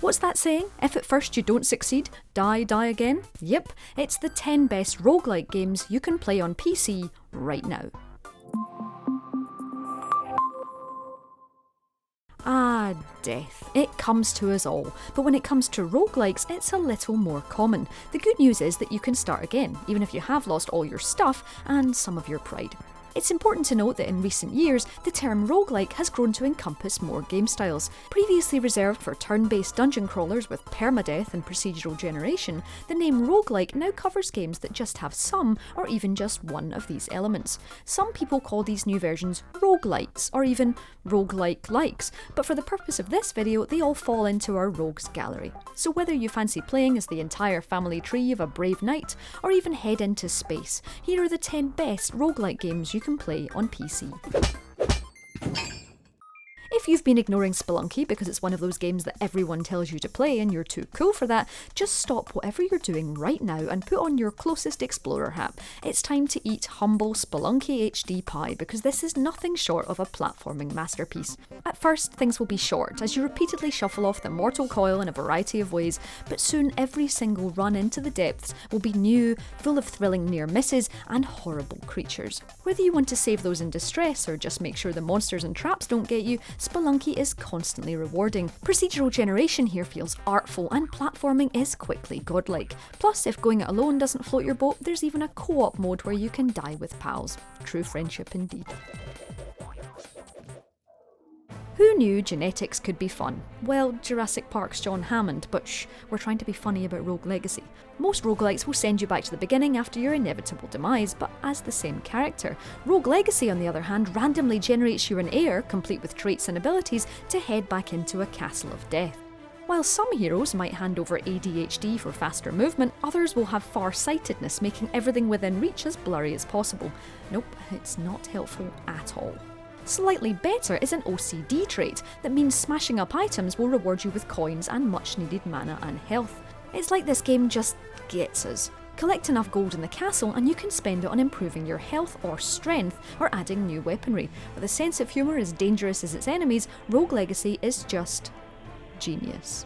What's that saying? If at first you don't succeed, die again? Yep, it's the 10 best roguelike games you can play on PC right now. Ah, death. It comes to us all, but when it comes to roguelikes, it's a little more common. The good news is that you can start again, even if you have lost all your stuff and some of your pride. It's important to note that in recent years, the term roguelike has grown to encompass more game styles. Previously reserved for turn-based dungeon crawlers with permadeath and procedural generation, the name roguelike now covers games that just have some or even just one of these elements. Some people call these new versions roguelites or even roguelike-likes, but for the purpose of this video, they all fall into our rogues gallery. So whether you fancy playing as the entire family tree of a brave knight, or even head into space, here are the 10 best roguelike games you can play on PC. If you've been ignoring Spelunky because it's one of those games that everyone tells you to play and you're too cool for that, just stop whatever you're doing right now and put on your closest explorer hat. It's time to eat humble Spelunky HD pie because this is nothing short of a platforming masterpiece. At first, things will be short as you repeatedly shuffle off the mortal coil in a variety of ways, but soon every single run into the depths will be new, full of thrilling near misses and horrible creatures. Whether you want to save those in distress or just make sure the monsters and traps don't get you, Spelunky is constantly rewarding. Procedural generation here feels artful and platforming is quickly godlike. Plus, if going it alone doesn't float your boat, there's even a co-op mode where you can die with pals. True friendship indeed. Who knew genetics could be fun? Well, Jurassic Park's John Hammond, but shh, we're trying to be funny about Rogue Legacy. Most roguelikes will send you back to the beginning after your inevitable demise, but as the same character. Rogue Legacy, on the other hand, randomly generates you an heir, complete with traits and abilities, to head back into a castle of death. While some heroes might hand over ADHD for faster movement, others will have far-sightedness, making everything within reach as blurry as possible. Nope, it's not helpful at all. Slightly better is an OCD trait that means smashing up items will reward you with coins and much needed mana and health. It's like this game just gets us. Collect enough gold in the castle and you can spend it on improving your health or strength or adding new weaponry. With a sense of humour as dangerous as its enemies, Rogue Legacy is just genius.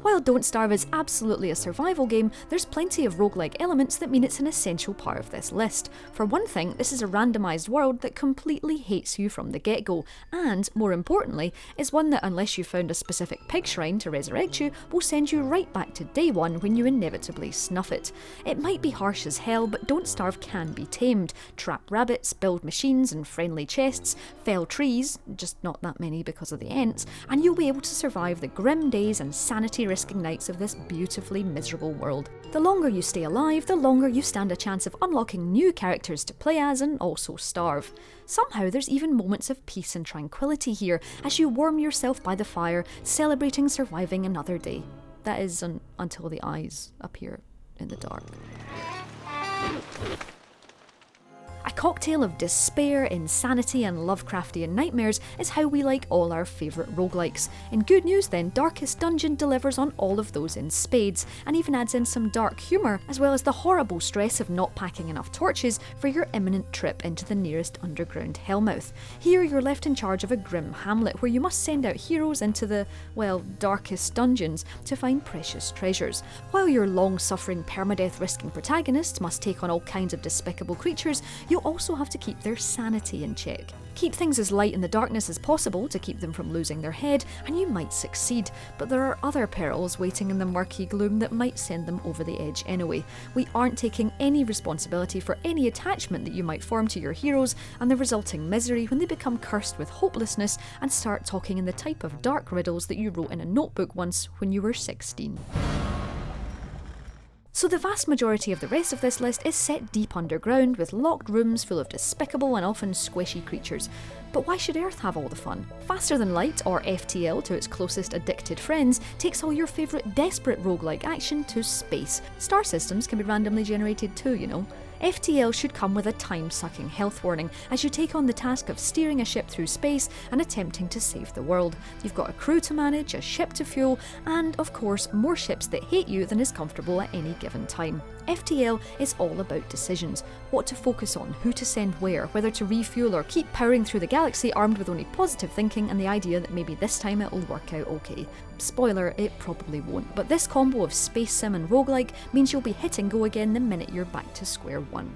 While Don't Starve is absolutely a survival game, there's plenty of roguelike elements that mean it's an essential part of this list. For one thing, this is a randomised world that completely hates you from the get-go, and, more importantly, is one that unless you found a specific pig shrine to resurrect you, will send you right back to day one when you inevitably snuff it. It might be harsh as hell, but Don't Starve can be tamed. Trap rabbits, build machines and friendly chests, fell trees, just not that many because of the Ents, and you'll be able to survive the grim days and sanity-risking nights of this beautifully miserable world. The longer you stay alive, the longer you stand a chance of unlocking new characters to play as and also starve. Somehow there's even moments of peace and tranquility here as you warm yourself by the fire, celebrating surviving another day. That is until the eyes appear in the dark. A cocktail of despair, insanity and Lovecraftian nightmares is how we like all our favourite roguelikes. In good news then, Darkest Dungeon delivers on all of those in spades, and even adds in some dark humour, as well as the horrible stress of not packing enough torches for your imminent trip into the nearest underground hellmouth. Here you're left in charge of a grim hamlet where you must send out heroes into the, well, darkest dungeons to find precious treasures. While your long-suffering permadeath-risking protagonists must take on all kinds of despicable creatures, you'll also have to keep their sanity in check. Keep things as light in the darkness as possible to keep them from losing their head, and you might succeed, but there are other perils waiting in the murky gloom that might send them over the edge anyway. We aren't taking any responsibility for any attachment that you might form to your heroes, and the resulting misery when they become cursed with hopelessness and start talking in the type of dark riddles that you wrote in a notebook once when you were 16. So the vast majority of the rest of this list is set deep underground with locked rooms full of despicable and often squishy creatures. But why should Earth have all the fun? Faster Than Light, or FTL to its closest addicted friends, takes all your favourite desperate roguelike action to space. Star systems can be randomly generated too, you know. FTL should come with a time-sucking health warning as you take on the task of steering a ship through space and attempting to save the world. You've got a crew to manage, a ship to fuel, and of course more ships that hate you than is comfortable at any given time. FTL is all about decisions, what to focus on, who to send where, whether to refuel or keep powering through the galaxy armed with only positive thinking and the idea that maybe this time it'll work out okay. Spoiler, it probably won't, but this combo of space sim and roguelike means you'll be hitting go again the minute you're back to square one.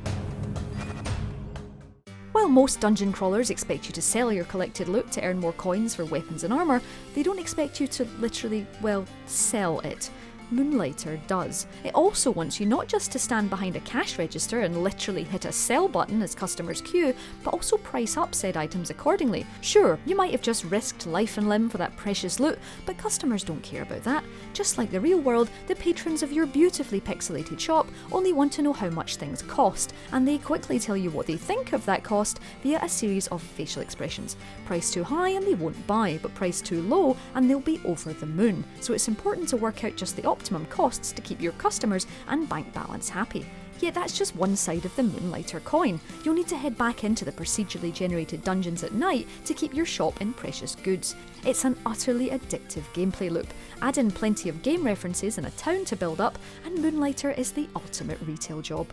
While most dungeon crawlers expect you to sell your collected loot to earn more coins for weapons and armour, they don't expect you to literally, well, sell it. Moonlighter does. It also wants you not just to stand behind a cash register and literally hit a sell button as customers queue, but also price up said items accordingly. Sure, you might have just risked life and limb for that precious loot, but customers don't care about that. Just like the real world, the patrons of your beautifully pixelated shop only want to know how much things cost, and they quickly tell you what they think of that cost via a series of facial expressions. Price too high and they won't buy, but price too low and they'll be over the moon. So it's important to work out just the optimum costs to keep your customers and bank balance happy. Yet that's just one side of the Moonlighter coin. You'll need to head back into the procedurally generated dungeons at night to keep your shop in precious goods. It's an utterly addictive gameplay loop. Add in plenty of game references and a town to build up, and Moonlighter is the ultimate retail job.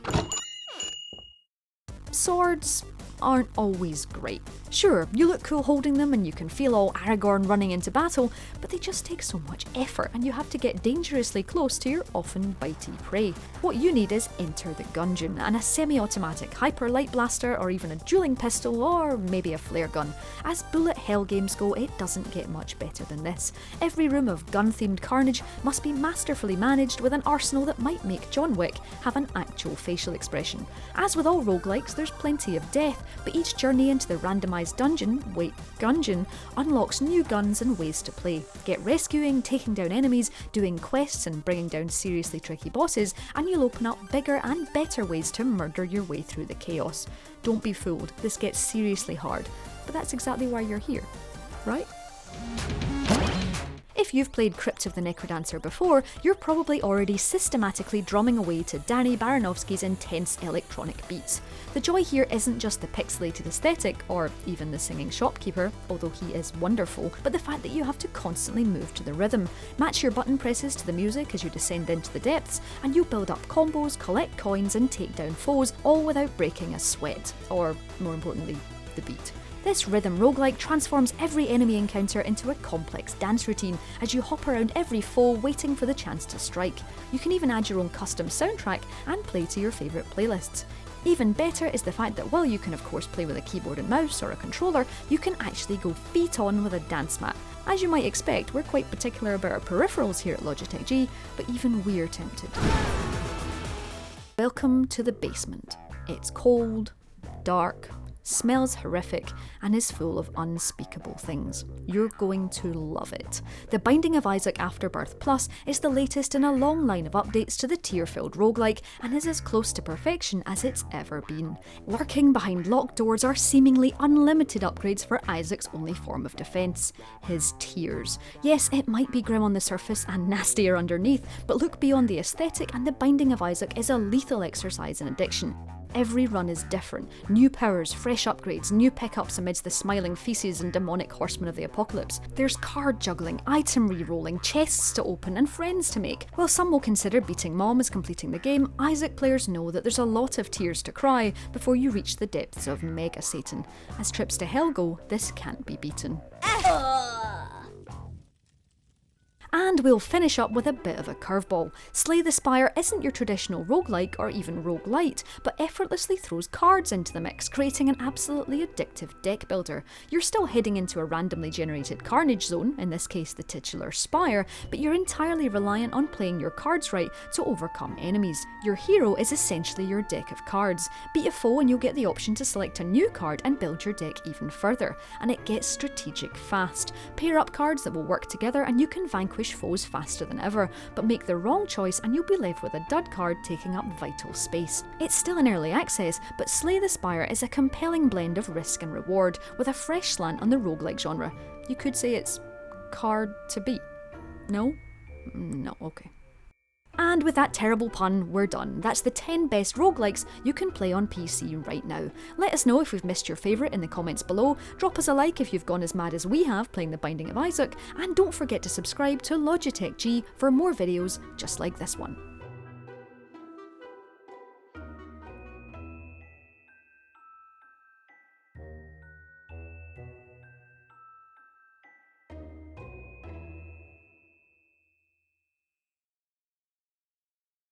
Swords aren't always great. Sure, you look cool holding them and you can feel all Aragorn running into battle, but they just take so much effort and you have to get dangerously close to your often bitey prey. What you need is Enter the Gungeon and a semi-automatic hyper light blaster or even a dueling pistol or maybe a flare gun. As bullet hell games go, it doesn't get much better than this. Every room of gun-themed carnage must be masterfully managed with an arsenal that might make John Wick have an actual facial expression. As with all roguelikes, there's plenty of death, but each journey into the randomised gungeon unlocks new guns and ways to play. Get rescuing, taking down enemies, doing quests and bringing down seriously tricky bosses, and you'll open up bigger and better ways to murder your way through the chaos. Don't be fooled, this gets seriously hard, but that's exactly why you're here, right? If you've played Crypt of the Necrodancer before, you're probably already systematically drumming away to Danny Baranovsky's intense electronic beats. The joy here isn't just the pixelated aesthetic, or even the singing shopkeeper, although he is wonderful, but the fact that you have to constantly move to the rhythm. Match your button presses to the music as you descend into the depths, and you'll build up combos, collect coins and take down foes, all without breaking a sweat, or more importantly, the beat. This rhythm roguelike transforms every enemy encounter into a complex dance routine as you hop around every foe waiting for the chance to strike. You can even add your own custom soundtrack and play to your favourite playlists. Even better is the fact that while you can of course play with a keyboard and mouse or a controller, you can actually go feet on with a dance mat. As you might expect, we're quite particular about our peripherals here at Logitech G, but even we're tempted. Welcome to the basement. It's cold, dark, smells horrific, and is full of unspeakable things. You're going to love it. The Binding of Isaac Afterbirth Plus is the latest in a long line of updates to the tear-filled roguelike and is as close to perfection as it's ever been. Lurking behind locked doors are seemingly unlimited upgrades for Isaac's only form of defence, his tears. Yes, it might be grim on the surface and nastier underneath, but look beyond the aesthetic and the Binding of Isaac is a lethal exercise in addiction. Every run is different. New powers, fresh upgrades, new pickups amidst the smiling feces and demonic horsemen of the apocalypse. There's card juggling, item re-rolling, chests to open and friends to make. While some will consider beating Mom as completing the game, Isaac players know that there's a lot of tears to cry before you reach the depths of Mega Satan. As trips to hell go, this can't be beaten. And we'll finish up with a bit of a curveball. Slay the Spire isn't your traditional roguelike or even roguelite, but effortlessly throws cards into the mix, creating an absolutely addictive deck builder. You're still heading into a randomly generated carnage zone, in this case the titular Spire, but you're entirely reliant on playing your cards right to overcome enemies. Your hero is essentially your deck of cards. Beat a foe and you'll get the option to select a new card and build your deck even further, and it gets strategic fast. Pair up cards that will work together and you can vanquish foes faster than ever, but make the wrong choice and you'll be left with a dud card taking up vital space. It's still in early access, but Slay the Spire is a compelling blend of risk and reward, with a fresh slant on the roguelike genre. You could say it's card to beat. No? No, okay. And And with that terrible pun, we're done. That's the 10 best roguelikes you can play on PC right now. Let us know if we've missed your favourite in the comments below, drop us a like if you've gone as mad as we have playing The Binding of Isaac, and don't forget to subscribe to Logitech G for more videos just like this one.